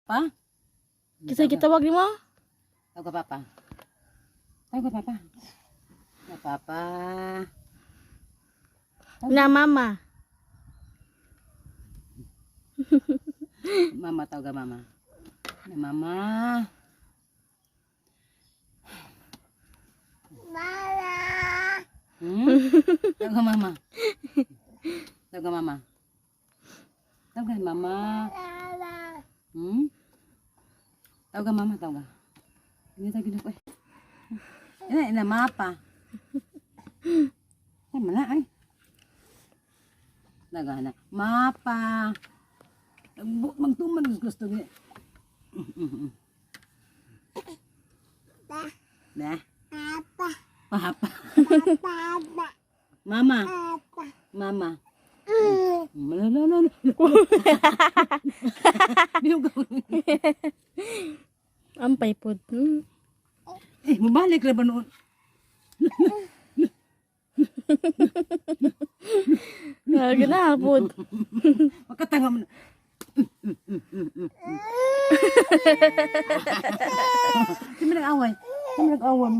Pa? Kisay gitawag nimo? Tawag ka papa. Tawag ka papa. Na papa. Na mama. Mama, tawag ka mama. Na mama. Tawag ka mama. Tawag ka mama. Tawag ka mama. Tawag ka mama, tawag ka. Hindi tayo ginagawa. Ina mapa. Tama na ay. Nagana. Mapa. Magtuman gusto niya. Da. Papa. Papa. Mama. Mama. Malala. Ampay pod. Mabalik na ba noon? Gana pod. Makatanga mo na. Hindi mo nag-away. Hindi mo nag-away.